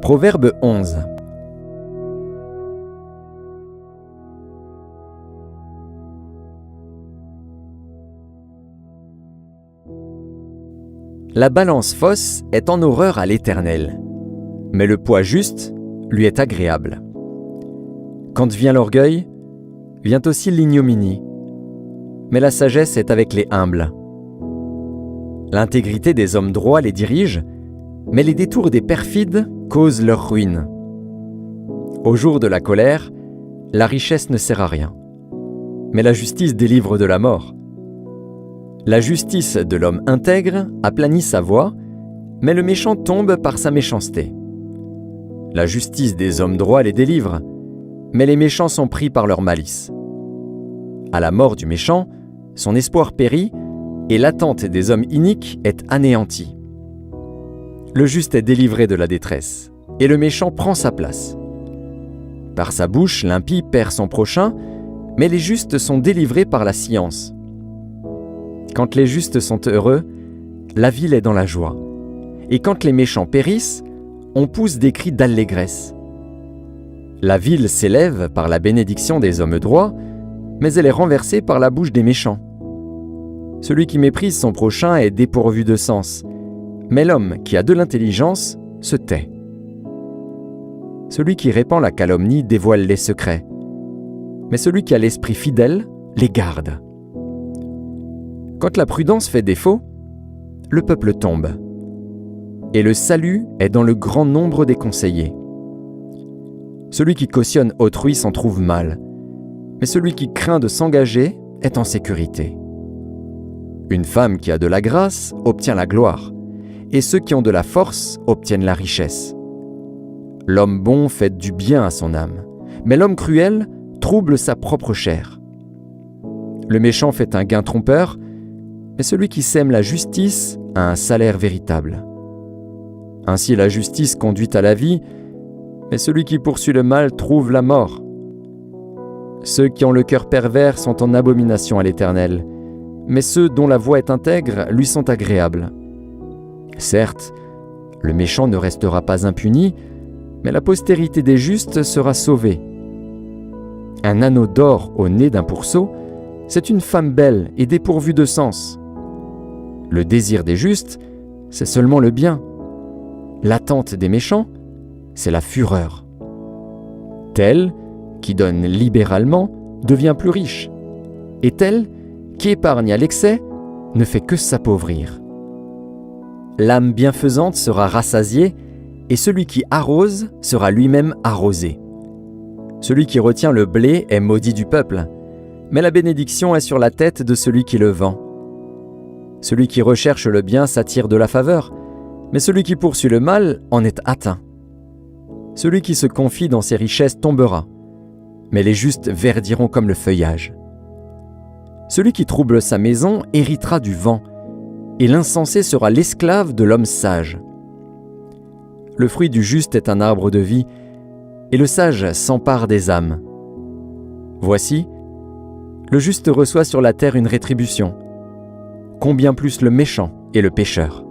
Proverbe 11. La balance fausse est en horreur à l'Éternel, mais le poids juste lui est agréable. Quand vient l'orgueil, vient aussi l'ignominie, mais la sagesse est avec les humbles. L'intégrité des hommes droits les dirige, mais les détours des perfides causent leur ruine. Au jour de la colère, la richesse ne sert à rien, mais la justice délivre de la mort. La justice de l'homme intègre aplanit sa voie, mais le méchant tombe par sa méchanceté. La justice des hommes droits les délivre, mais les méchants sont pris par leur malice. À la mort du méchant, son espoir périt, et l'attente des hommes iniques est anéantie. Le juste est délivré de la détresse, et le méchant prend sa place. Par sa bouche, l'impie perd son prochain, mais les justes sont délivrés par la science. Quand les justes sont heureux, la ville est dans la joie. Et quand les méchants périssent, on pousse des cris d'allégresse. La ville s'élève par la bénédiction des hommes droits, mais elle est renversée par la bouche des méchants. Celui qui méprise son prochain est dépourvu de sens, mais l'homme qui a de l'intelligence se tait. Celui qui répand la calomnie dévoile les secrets, mais celui qui a l'esprit fidèle les garde. Quand la prudence fait défaut, le peuple tombe, et le salut est dans le grand nombre des conseillers. Celui qui cautionne autrui s'en trouve mal, mais celui qui craint de s'engager est en sécurité. Une femme qui a de la grâce obtient la gloire, et ceux qui ont de la force obtiennent la richesse. L'homme bon fait du bien à son âme, mais l'homme cruel trouble sa propre chair. Le méchant fait un gain trompeur, mais celui qui sème la justice a un salaire véritable. Ainsi la justice conduit à la vie, mais celui qui poursuit le mal trouve la mort. Ceux qui ont le cœur pervers sont en abomination à l'Éternel, mais ceux dont la voie est intègre lui sont agréables. Certes, le méchant ne restera pas impuni, mais la postérité des justes sera sauvée. Un anneau d'or au nez d'un pourceau, c'est une femme belle et dépourvue de sens. Le désir des justes, c'est seulement le bien. L'attente des méchants, c'est la fureur. Tel qui donne libéralement devient plus riche, et tel qui épargne à l'excès ne fait que s'appauvrir. L'âme bienfaisante sera rassasiée, et celui qui arrose sera lui-même arrosé. Celui qui retient le blé est maudit du peuple, mais la bénédiction est sur la tête de celui qui le vend. Celui qui recherche le bien s'attire de la faveur, mais celui qui poursuit le mal en est atteint. Celui qui se confie dans ses richesses tombera, mais les justes verdiront comme le feuillage. Celui qui trouble sa maison héritera du vent, et l'insensé sera l'esclave de l'homme sage. Le fruit du juste est un arbre de vie, et le sage s'empare des âmes. Voici, le juste reçoit sur la terre une rétribution, combien plus le méchant et le pécheur.